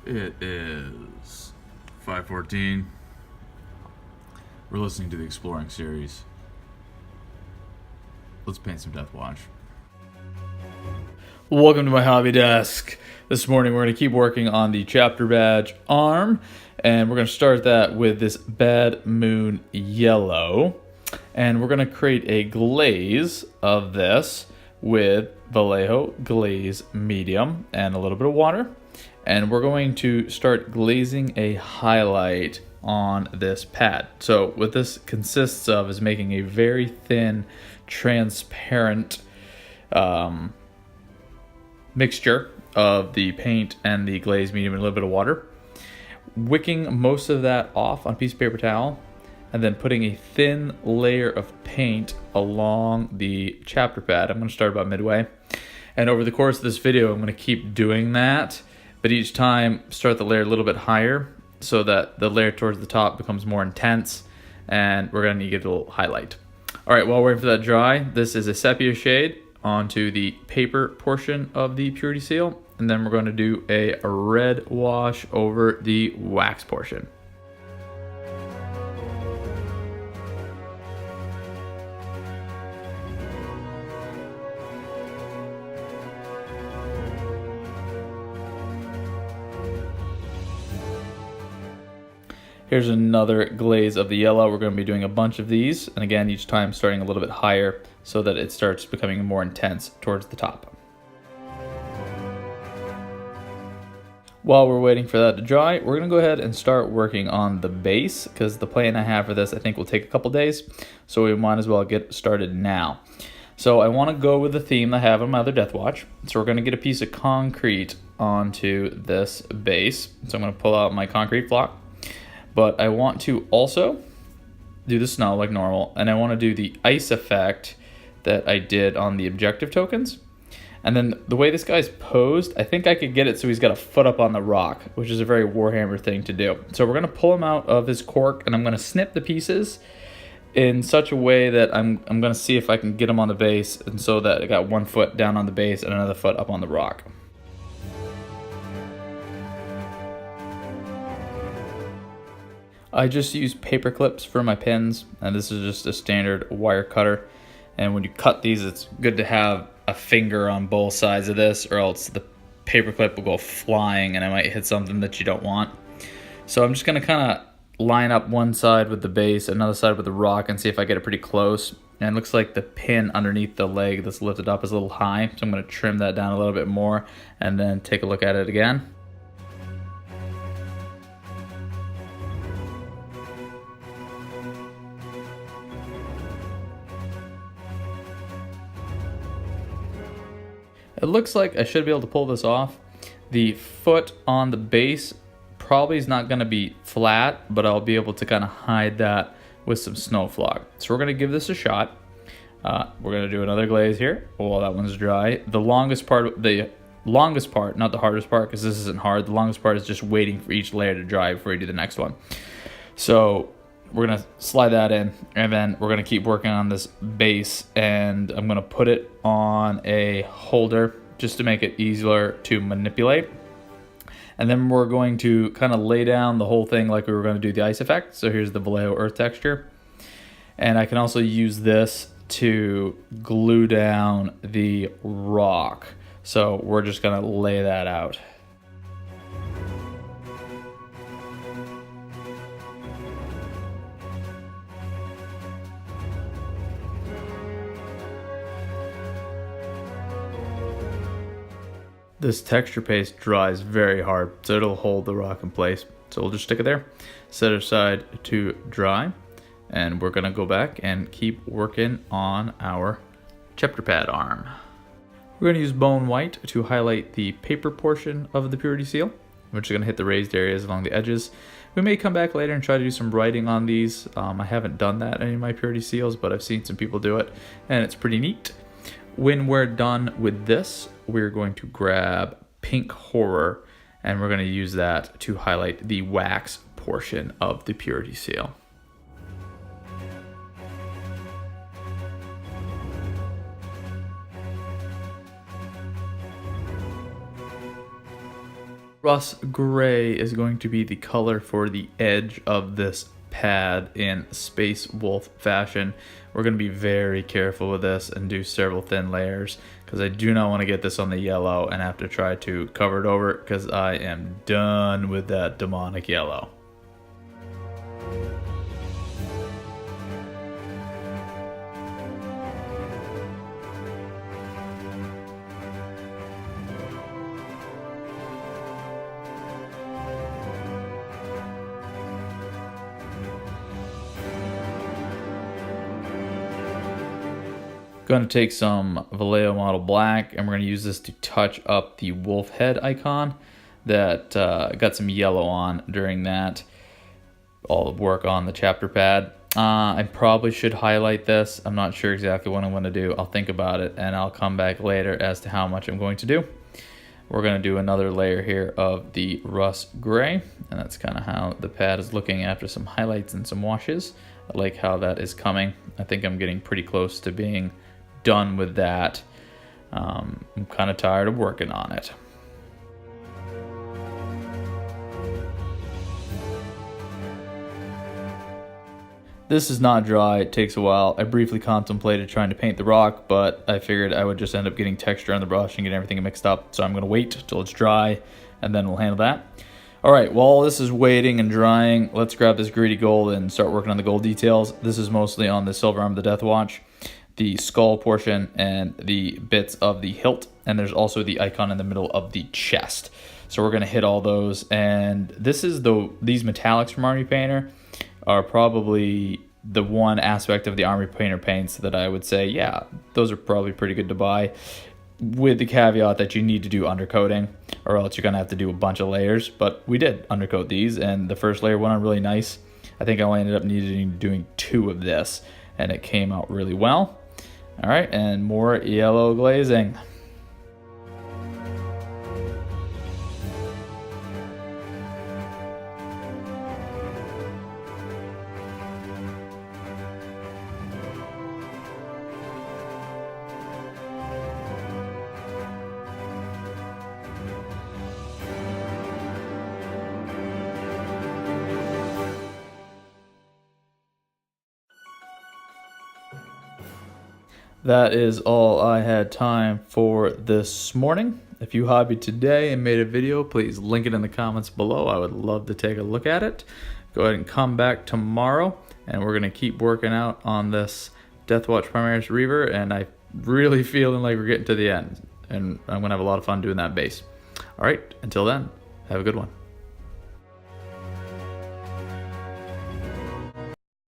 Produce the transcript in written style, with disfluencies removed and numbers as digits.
It is 5:14. We're listening to the Exploring series. Let's paint some Deathwatch. Welcome to my hobby desk. This morning we're going to keep working on the chapter badge arm, and we're going to start that with this Bad Moon Yellow. And we're going to create a glaze of this with Vallejo Glaze Medium and a little bit of water. And we're going to start glazing a highlight on this pad. So what this consists of is making a very thin, transparent mixture of the paint and the glaze medium and a little bit of water. Wicking most of that off on a piece of paper towel, and then putting a thin layer of paint along the chapter pad. I'm going to start about midway. And over the course of this video, I'm going to keep doing that. But each time, start the layer a little bit higher so that the layer towards the top becomes more intense, and we're going to give it a little highlight. All right, while we're waiting for that to dry, this is a sepia shade onto the paper portion of the purity seal, and then we're going to do a red wash over the wax portion. Here's another glaze of the yellow. We're going to be doing a bunch of these, and again, each time starting a little bit higher so that it starts becoming more intense towards the top. While we're waiting for that to dry, we're going to go ahead and start working on the base, because the plan I have for this I think will take a couple days, so we might as well get started now. So I want to go with the theme I have on my other Deathwatch. So we're going to get a piece of concrete onto this base. So I'm going to pull out my concrete block. But I want to also do the snow like normal, and I want to do the ice effect that I did on the objective tokens. And then the way this guy's posed, I think I could get it so he's got a foot up on the rock, which is a very Warhammer thing to do. So we're going to pull him out of his cork, and I'm going to snip the pieces in such a way that I'm going to see if I can get him on the base, and so that I got 1 foot down on the base and another foot up on the rock. I just use paper clips for my pins, and this is just a standard wire cutter. And when you cut these, it's good to have a finger on both sides of this, or else the paper clip will go flying and I might hit something that you don't want. So I'm just going to kind of line up one side with the base, another side with the rock, and see if I get it pretty close. And it looks like the pin underneath the leg that's lifted up is a little high, so I'm going to trim that down a little bit more and then take a look at it again. It looks like I should be able to pull this off. The foot on the base probably is not going to be flat, but I'll be able to kind of hide that with some snow flog. So we're going to give this a shot. We're going to do another glaze here while that one's dry. The longest part, not the hardest part, because this isn't hard. The longest part is just waiting for each layer to dry before you do the next one. So we're going to slide that in, and then we're going to keep working on this base, and I'm going to put it on a holder just to make it easier to manipulate. And then we're going to kind of lay down the whole thing like we were going to do the ice effect. So here's the Vallejo earth texture. And I can also use this to glue down the rock. So we're just going to lay that out. This texture paste dries very hard, so it'll hold the rock in place. So we'll just stick it there, set it aside to dry, and we're gonna go back and keep working on our chapter pad arm. We're gonna use bone white to highlight the paper portion of the purity seal. We're just gonna hit the raised areas along the edges. We may come back later and try to do some writing on these. I haven't done that in any of my purity seals, but I've seen some people do it, and it's pretty neat. When we're done with this, we're going to grab Pink Horror, and we're going to use that to highlight the wax portion of the purity seal. Rust gray is going to be the color for the edge of this pad in Space Wolf fashion. We're going to be very careful with this and do several thin layers because I do not want to get this on the yellow and have to try to cover it over because I am done with that demonic yellow. Going to take some Vallejo Model Black and we're going to use this to touch up the wolf head icon that got some yellow on during that all the work on the chapter pad. I probably should highlight this. I'm not sure exactly what I'm going to do. I'll think about it and I'll come back later as to how much I'm going to do. We're going to do another layer here of the rust gray, and that's kind of how the pad is looking after some highlights and some washes. I like how that is coming. I think I'm getting pretty close to being done with that. I'm kind of tired of working on it. This is not dry, it takes a while. I briefly contemplated trying to paint the rock, but I figured I would just end up getting texture on the brush and get everything mixed up. So I'm gonna wait till it's dry and then we'll handle that. All right, while this is waiting and drying, let's grab this greedy gold and start working on the gold details. This is mostly on the silver arm of the Deathwatch, the skull portion and the bits of the hilt, and there's also the icon in the middle of the chest. So we're gonna hit all those, and this is these metallics from Army Painter are probably the one aspect of the Army Painter paints that I would say, yeah, those are probably pretty good to buy, with the caveat that you need to do undercoating or else you're gonna have to do a bunch of layers. But we did undercoat these and the first layer went on really nice. I think I only ended up doing 2 of this and it came out really well. All right, and more yellow glazing. That is all I had time for this morning. If you hobbied today and made a video, please link it in the comments below. I would love to take a look at it. Go ahead and come back tomorrow, and we're going to keep working out on this Deathwatch Primaris Reiver, and I really feeling like we're getting to the end, and I'm going to have a lot of fun doing that base. All right, until then, have a good one.